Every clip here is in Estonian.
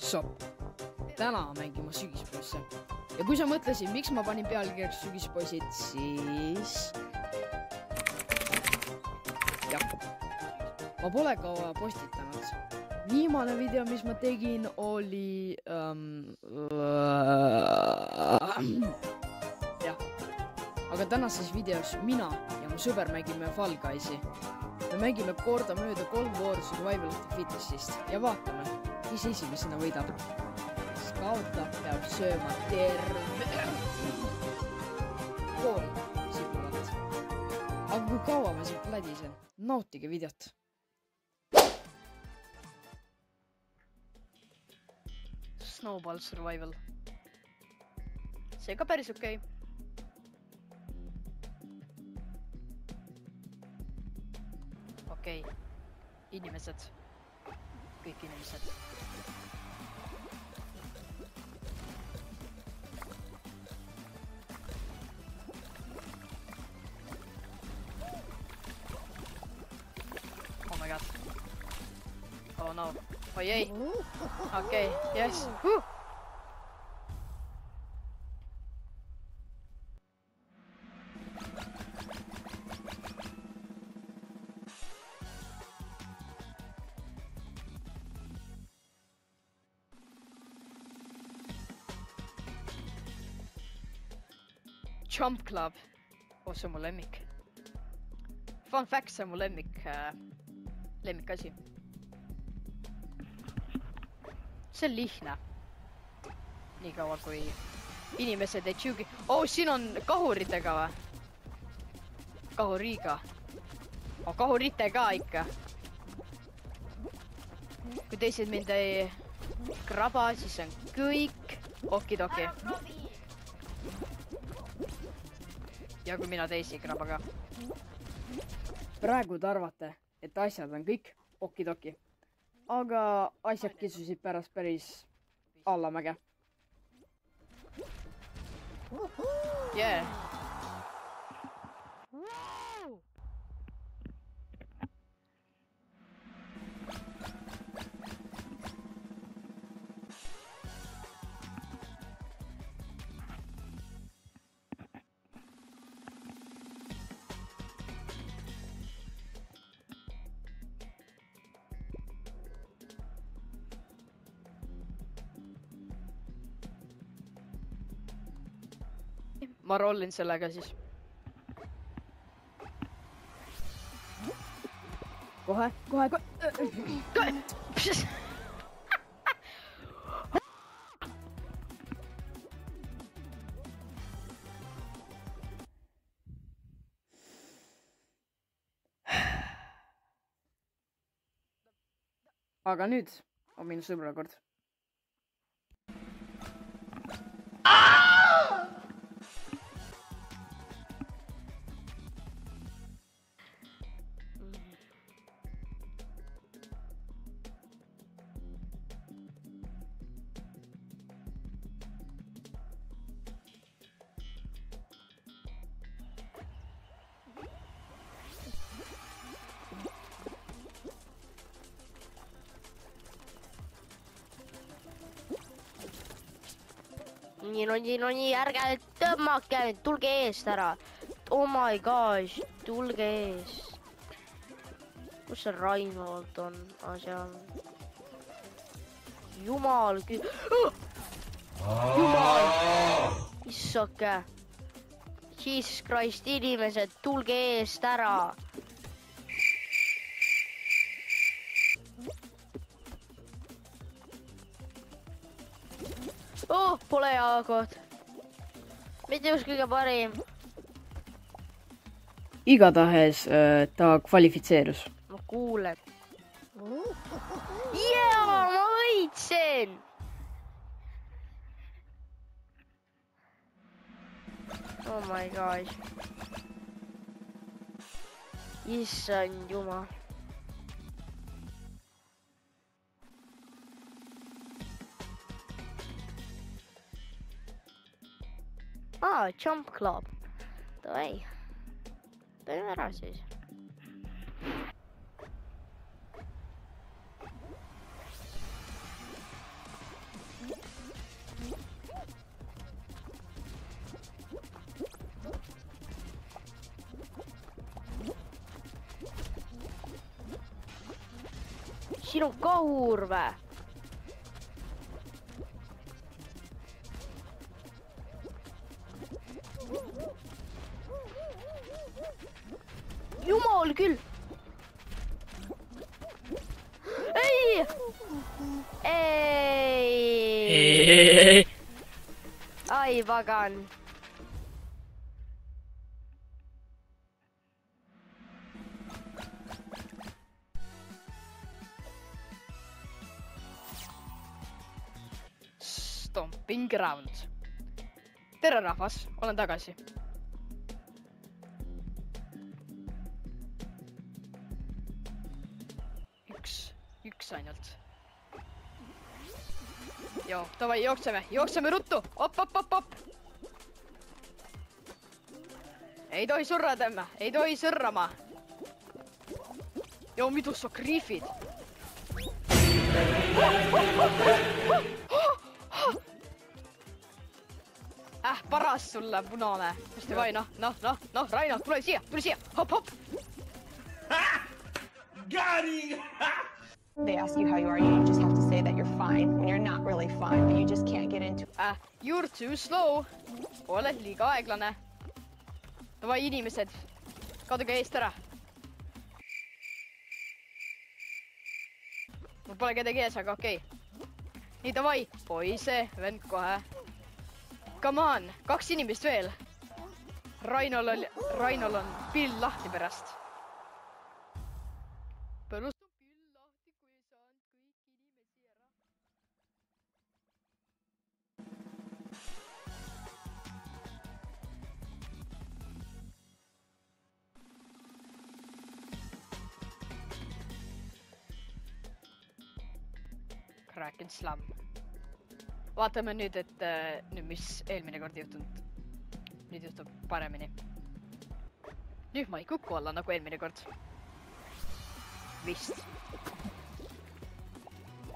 What's up? Täna mängima sügispoisse. Ja kui sa mõtlesid, miks ma panin pealkirjaks sügispoisid, siis... jah. Ma pole kaua postitanud. Viimane video, mis ma tegin, oli... jah. Aga tänases videos mina ja mu sõber mängime Fall Guysi. Me mängime kordamööda 3 vooru Survival of the Fittestist ja vaatame, kes esimesena võidab. Kes kaotab, peab sööma terve pool sibulat. Aga kui kaua ma siit lädisen, nautige videot. Snowball Survival. See ka päris okei. Okei, inimesed, kõik inimesed. Oh my god. Oh no. Oh yay. Okei, yes. Jump Club. Oh, see on mu lemmik. Fun fact, see on mu lemmik asi. See on lihtne. Nii kaua kui inimesed ei tšugi. Oh, siin on kahuritega või? Kahuriga. Oh, kahurite ka ikka. Kui teised mind ei graba, siis on kõik okidoki. Ja kui mina teisi graba ka. Praegu te arvate, et asjad on kõik okidoki. Aga asjad kisusid pärast päris allamäge. Yeah. Ma rollin sellega siis. Kohe. Aga nüüd on minu sõbra kord. Nii, ärge tõmmake, tulge eest ära. Oh my gosh, tulge eest. Kus see Rainold on? Seal. Jumal. Jumal. Issake. Jesus Christ, inimesed, tulge eest ära. Oh, pole hea koht. Mitte just kõige parim. Igatahes ta kvalifitseerus. Ma kuulen. Jaa, ma võitsin! Oh my gosh. Issand jumal. Jump Club. Davai. Teeme ära siis. Siin on kahur vä? Jumal küll! Ei! Ei! Ai pagan. Stomping ground. Tere rahvas, olen tagasi. Üks ainult. Joo, davai, jookseme ruttu! Op! Ei tohi surrada, ei tohi sõrrama. Joo, midus on griifid. Paras sulle, punane. Mis te vai, noh, Raino, tule siia, hop! Got him! They ask you how you are, you just have to say that you're fine when you're not really fine, but you just can't get into You're too slow. Oled liiga aeglane. Davai, inimesed, kaduge eest ära. Mul pole kedagi ees, aga okei. Nii, davai, poise, vend kohe. Come on, 2 inimest veel. Rainol on pill lahti pärast. Pärast on pill lahti, kui ei saanud kõik inimesi ära. Crack and slam. Vaatame nüüd, et mis eelmine kord juhtunud. Nüüd juhtub paremini. Nüüd ma ei kuku alla nagu eelmine kord. Vist.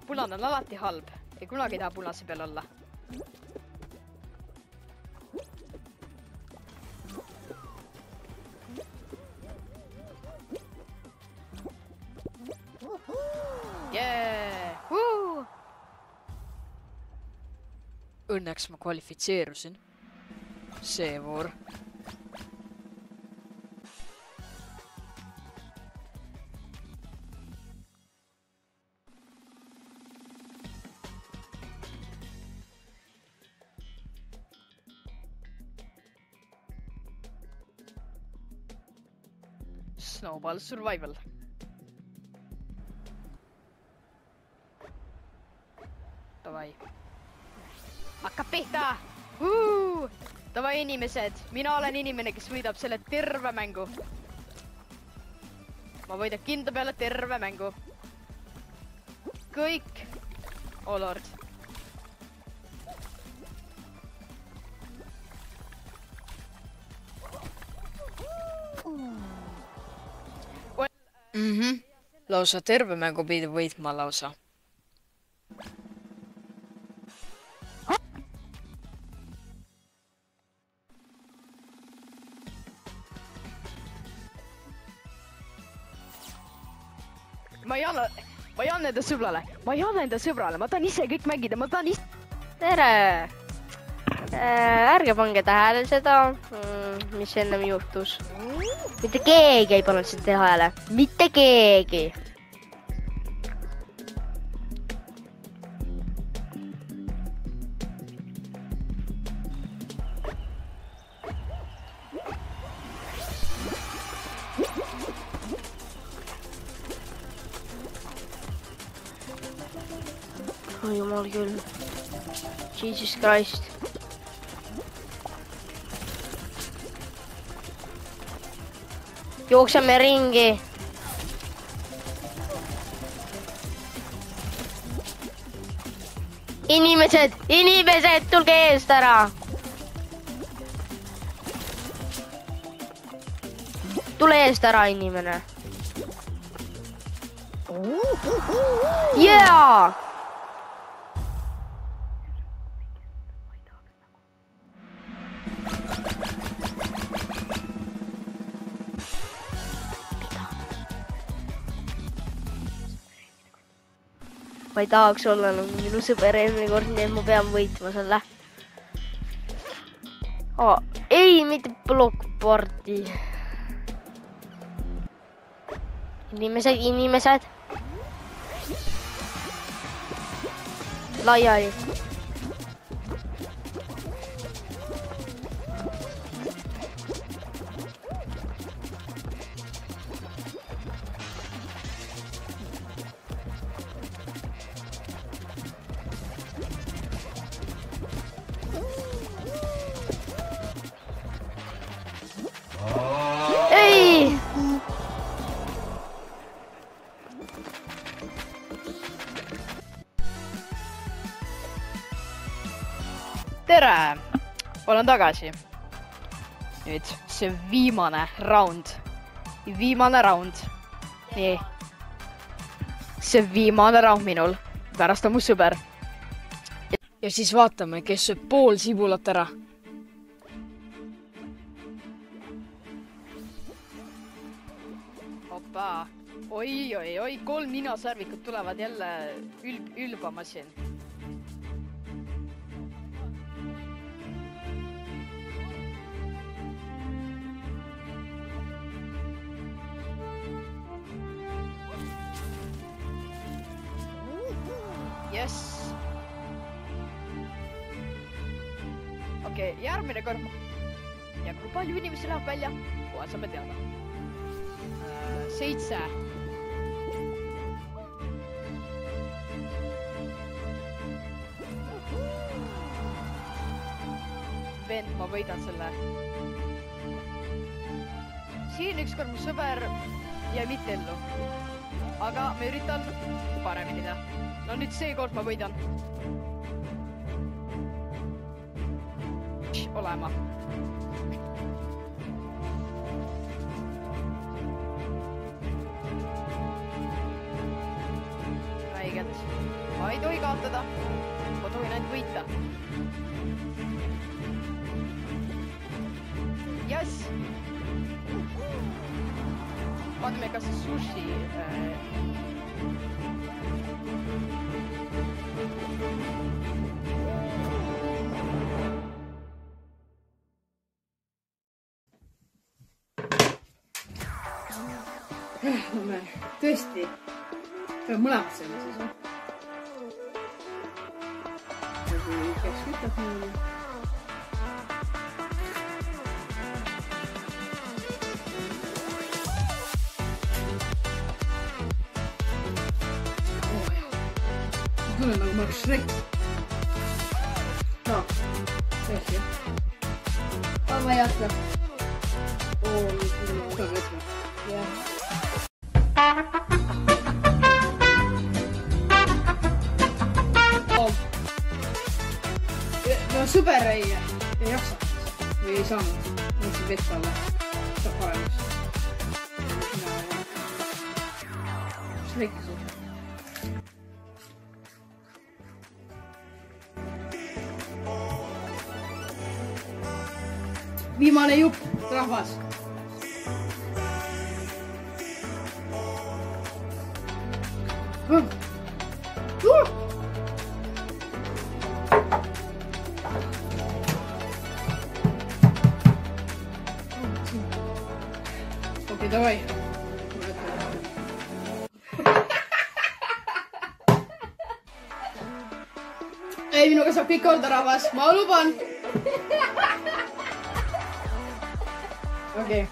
Punane on alati halb. Ei kunagi taha punase peal olla. Yeah! Woo! Õnneks ma kvalifitseerusin. See voor. Snowball survival. Davai. Hakkab pihta! Davai inimesed, mina olen inimene, kes võidab selle terve mängu. Ma võidab kinda peale terve mängu. Kõik. Oh lord. Lausa terve mängu pidi võitma lausa. Ma ei anna enda sõbrale, ma tahan ise kõik mängida, ma tahan ise... Tere! Ärge pange tähele seda, mis ennem juhtus. Mitte keegi ei pannud seda tähele. Mitte keegi! Oh jumal küll. Jesus Christ. Jookseme ringi. Inimesed, tulge eest ära. Tule eest ära, inimene. Jaa! ma ei tahaks olla nagu minu sõber eelmine kord, nii et ma pean võitma selle. Ei, mitte blokkparti. Inimesed. Laiali. Ei! Tere! Olen tagasi. Nüüd see viimane round. Nii. See viimane round minul. Pärast on mu sõber. Ja siis vaatame, kes sööb pool sibulat ära. Hoppa. Oi, 3 ninasärvikut tulevad jälle ülbama siin. Yes. Okei, järgmine kord. Ja kui palju inimesi läheb välja? Kohe saame teada. 7. Vend, ma võidan selle. Siin ükskord mu sõber jäi mitte ellu. Aga ma üritan paremini teha. No nüüd seekord ma võidan. Olema. Räigelt. Ma ei tohi kaotada. Ma tohin ainult võita. Yes! Vaatame, kas see sushi... No me tõesti peab mõlemad selle siis, või? Kui peaks kütab niimoodi. Ma tunnen nagu ma oleks Shrek. Tõesti, jah? Ma ei jätka. Mis ma saan võtma. Jah. No sõber ei jaksa või ei saanud. Mõtlesin vett alla. Saab paremaks. Mis väike suht? Viimane jupp, rahvas. Okei, davai. Ei, minuga saab kõik korda, rahvas. Ma luban. Okei.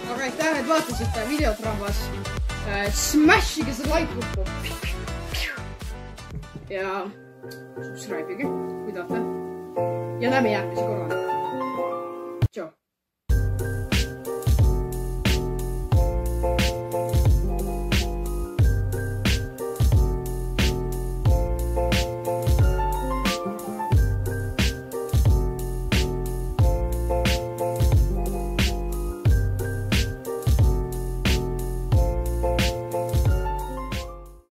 Aga aitäh, et vaatasite videot, rahvas. Smashige seda like-nuppu. Ja subscribe'ige, kui tahate. Ja näeme järgmise korral.